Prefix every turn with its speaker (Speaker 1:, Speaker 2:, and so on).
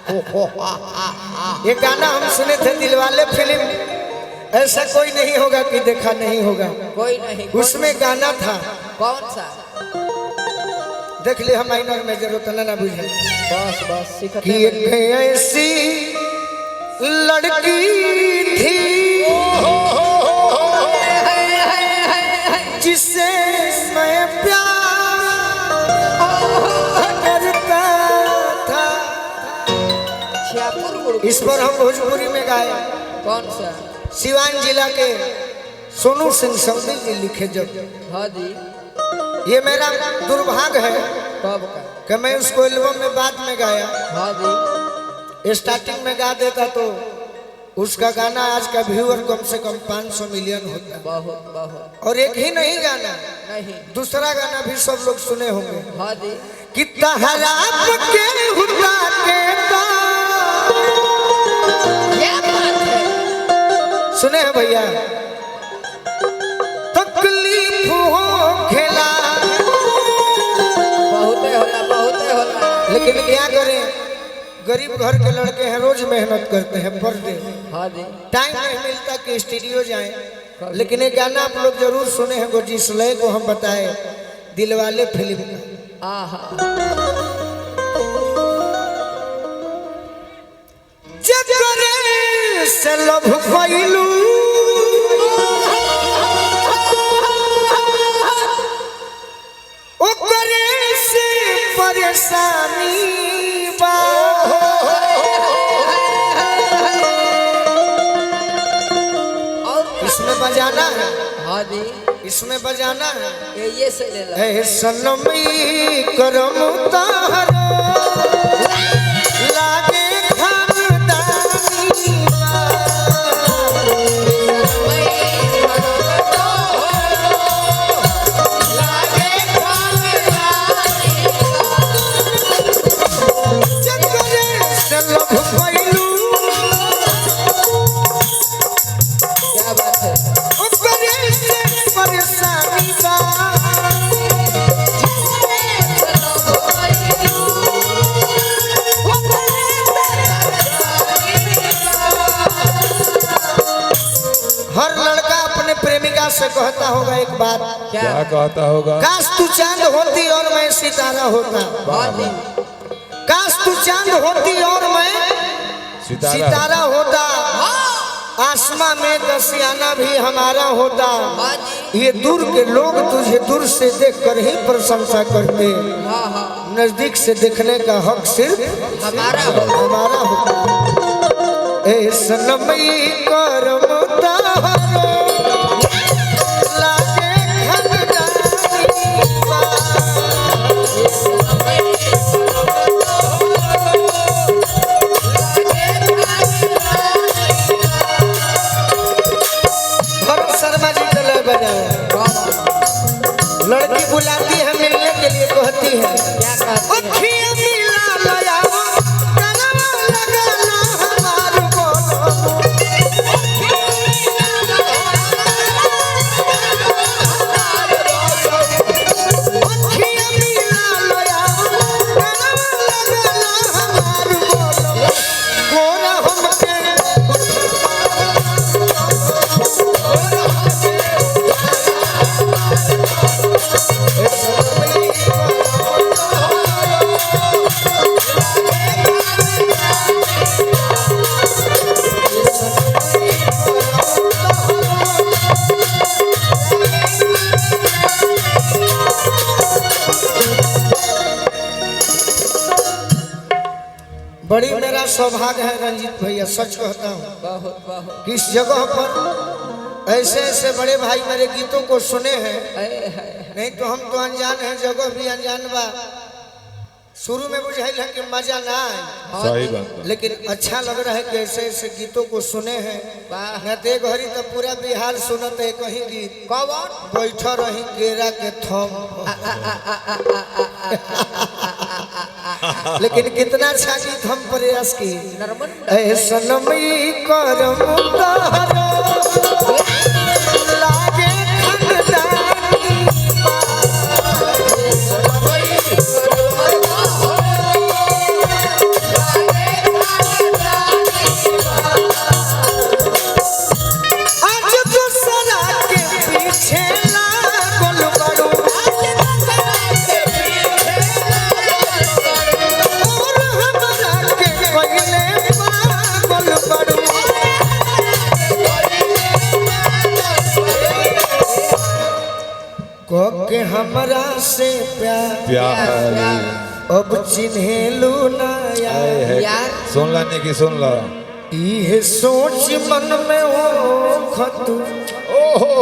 Speaker 1: ये गाना हम सुने थे दिलवाले फिल्म। ऐसा कोई नहीं होगा कि देखा नहीं होगा,
Speaker 2: कोई नहीं।
Speaker 1: उसमें गाना था।
Speaker 2: कौन सा?
Speaker 1: देख ले हम माइनर मेजर उतना ना बुझे।
Speaker 2: बस बस सीखते
Speaker 1: कि एक ऐसी लड़की थी जिससे मैं प्यार करता था। इस पर हम भोजपुरी में गाए।
Speaker 2: कौन सा?
Speaker 1: सिवान जिला के सोनू सिंह सऊदी जी लिखे। जब
Speaker 2: हाँ जी,
Speaker 1: ये मेरा दुर्भाग्य है
Speaker 2: कब का?
Speaker 1: कि मैं उसको एल्बम में बाद में गाया।
Speaker 2: हाँ जी,
Speaker 1: स्टार्टिंग में गा देता तो उसका गाना आज का व्यूअर कम से कम 500 मिलियन होता।
Speaker 2: बहुत बहुत।
Speaker 1: और एक ही नहीं गाना,
Speaker 2: नहीं,
Speaker 1: दूसरा गाना भी सब लोग सुने होंगे।
Speaker 2: हाँ जी।
Speaker 1: कि तहराब के हुदा के ता
Speaker 2: क्या बात है?
Speaker 1: सुने हैं भैया? तकलीफ हो खेला
Speaker 2: बहुते होला, बहुते होला।
Speaker 1: लेकिन क्या करें, गरीब घर के लड़के हैं, रोज मेहनत करते हैं पर डे।
Speaker 2: हाँ जी,
Speaker 1: टाइम नहीं मिलता कि स्टूडियो जाएं। लेकिन ये गाना आप लोग जरूर सुने हैं। वो जिस लय को हम बताए दिलवाले फिल्म का।
Speaker 2: आहा,
Speaker 1: जगरे से लभ भइलू ओकरे से परेशानी बा। इसमें बजाना है।
Speaker 2: हाँ जी,
Speaker 1: इसमें बजाना है।
Speaker 2: ये से ले ला।
Speaker 1: ऐ सनमी करम तारो लागे खानदानी बा। जगरे से लभ भइलू
Speaker 2: क्या बात है?
Speaker 1: ओकरे से परेशानी बा। हर लड़का अपने प्रेमिका से कहता होगा एक बात।
Speaker 2: क्या?
Speaker 3: कहता होगा?
Speaker 1: काश तू चांद होती और मैं सितारा होता।
Speaker 2: हाँ जी,
Speaker 1: काश तू चांद होती और मैं सितारा होता। आसमां में दसियाना भी हमारा होता।
Speaker 2: हाँ जी,
Speaker 1: ये दूर के लोग तुझे दूर से देखकर ही प्रशंसा करते।
Speaker 2: हाँ हाँ,
Speaker 1: नजदीक से देखने का हक सिर्फ
Speaker 2: हमारा हो।
Speaker 1: हमारा होता। ए सनमई करम तारो लागे खानदानी बा। भरत शर्मा जी का लय बजाया। लड़की बुलाती है मिलने के लिए, कहती है
Speaker 2: क्या कहते हैं?
Speaker 1: अखियाँ मिला लयाओ, कलवा लगाना हमार बोलो। अखियाँ मिला लयाओ, कलवा लगाना हमार बोलो। गोरा हमके बड़ी मेरा सौभाग्य है रंजीत भैया, सच कहता हूँ
Speaker 2: बहुत बहुत।
Speaker 1: कि इस जगह पर ऐसे ऐसे बड़े भाई मेरे गीतों को सुने हैं। नहीं तो हम तो अनजान हैं, जगह भी अनजान बा। शुरू में बुझाइल है कि मजा ना आए,
Speaker 3: सही बात है।
Speaker 1: लेकिन अच्छा लग रहा है कि ऐसे ऐसे गीतों को सुने हैं।
Speaker 2: वाह।
Speaker 1: न ते घड़ी तो पूरा बिहार सुनत है कहीं गीत।
Speaker 2: कौन?
Speaker 1: बैठा रही केरा के थम। लेकिन कितना अच्छा गीत हम प्रयास की।
Speaker 2: नर्मदा
Speaker 1: ऐ सनमी करम तारो लागे खानदानी बा। हमरा से प्यार
Speaker 3: प्यार
Speaker 1: अब चिन्हेलू ना यार।
Speaker 2: यार
Speaker 3: सुन ला नहीं कि सुन ला
Speaker 1: ये सोच मन में हो खतु
Speaker 3: ओहो